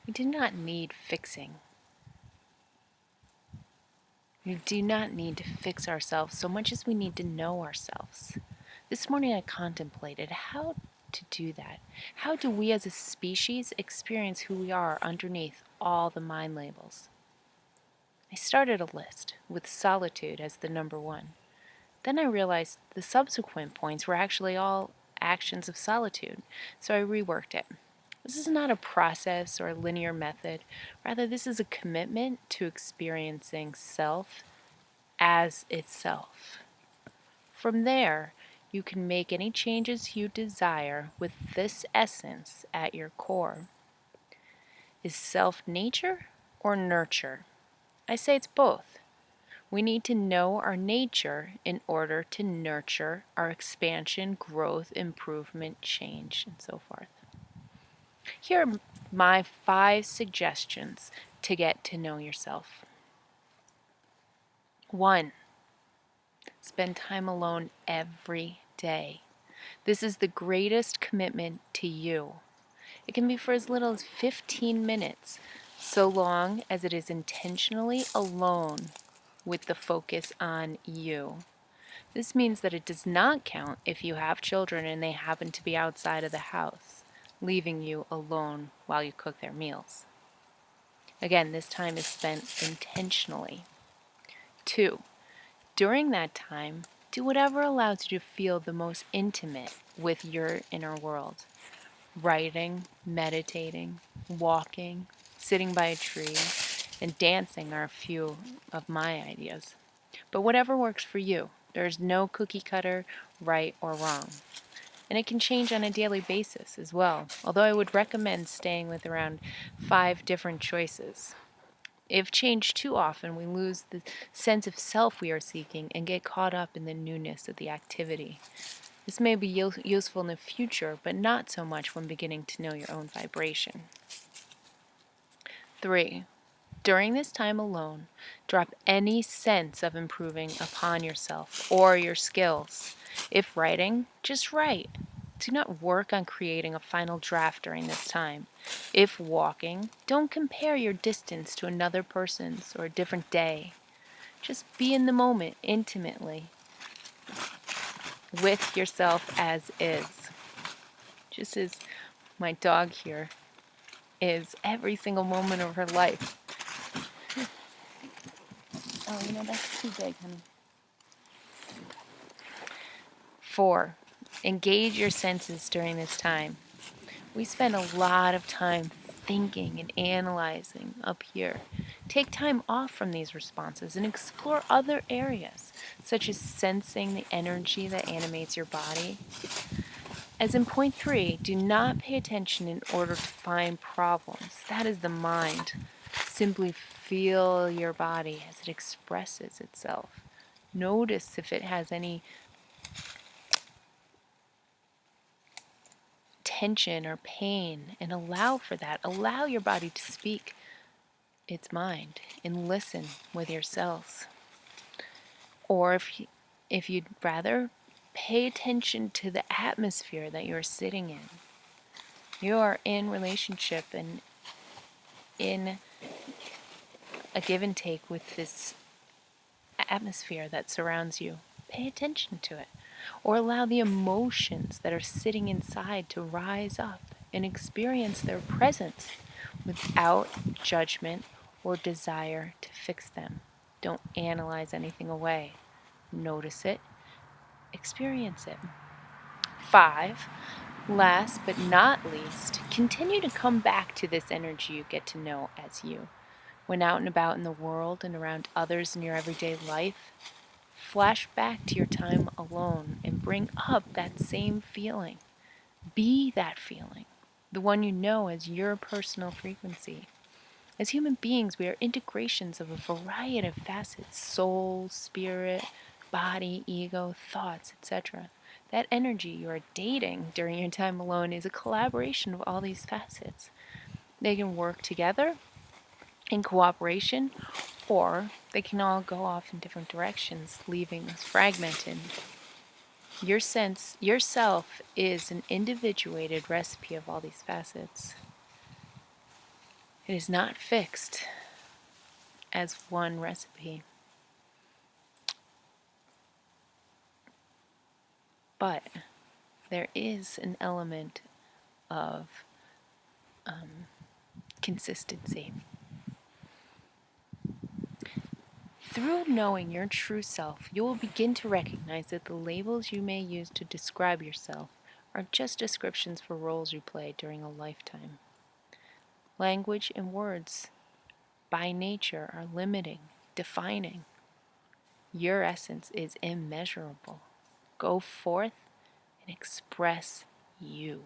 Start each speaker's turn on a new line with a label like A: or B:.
A: We do not need fixing. We do not need to fix ourselves so much as we need to know ourselves. This morning I contemplated how to do that. How do we as a species experience who we are underneath all the mind labels? I started a list with solitude as the number one. Then I realized the subsequent points were actually all actions of solitude, so I reworked it. This is not a process or a linear method. Rather, this is a commitment to experiencing self as itself. From there, you can make any changes you desire with this essence at your core. Is self nature or nurture? I say it's both. We need to know our nature in order to nurture our expansion, growth, improvement, change, and so forth. Here are my 5 suggestions to get to know yourself. 1. Spend time alone every day. This is the greatest commitment to you. It can be for as little as 15 minutes, so long as it is intentionally alone with the focus on you. This means that it does not count if you have children and they happen to be outside of the house, leaving you alone while you cook their meals. Again, this time is spent intentionally. 2. During that time, do whatever allows you to feel the most intimate with your inner world. Writing, meditating, walking, sitting by a tree, and dancing are a few of my ideas. But whatever works for you. There is no cookie cutter, right or wrong. And it can change on a daily basis as well, although I would recommend staying with around 5 different choices. If changed too often, we lose the sense of self we are seeking and get caught up in the newness of the activity. This may be useful in the future, but not so much when beginning to know your own vibration. 3. During this time alone, drop any sense of improving upon yourself or your skills. If writing, just write. Do not work on creating a final draft during this time. If walking, don't compare your distance to another person's or a different day. Just be in the moment intimately with yourself as is. Just as my dog here is every single moment of her life. Oh, that's too big, honey. 4. Engage your senses during this time. We spend a lot of time thinking and analyzing up here. Take time off from these responses and explore other areas, such as sensing the energy that animates your body. As in point 3, do not pay attention in order to find problems. That is the mind. Simply feel your body as it expresses itself. Notice if it has any tension or pain and allow for that. Allow your body to speak its mind and listen with your cells. Or if you'd rather, pay attention to the atmosphere that you're sitting in. You are in relationship and in a give and take with this atmosphere that surrounds you. Pay attention to it. Or allow the emotions that are sitting inside to rise up and experience their presence without judgment or desire to fix them. Don't analyze anything away. Notice it, experience it. 5. Last but not least, continue to come back to this energy you get to know as you. When out and about in the world and around others in your everyday life, flash back to your time alone and bring up that same feeling. Be that feeling, the one you know as your personal frequency. As human beings, we are integrations of a variety of facets: soul, spirit, body, ego, thoughts, etc. That energy you are dating during your time alone is a collaboration of all these facets. They can work together in cooperation, or they can all go off in different directions, leaving us fragmented. Yourself is an individuated recipe of all these facets. It is not fixed as one recipe, but there is an element of consistency. Through knowing your true self, you will begin to recognize that the labels you may use to describe yourself are just descriptions for roles you play during a lifetime. Language and words, by nature, are limiting, defining. Your essence is immeasurable. Go forth and express you.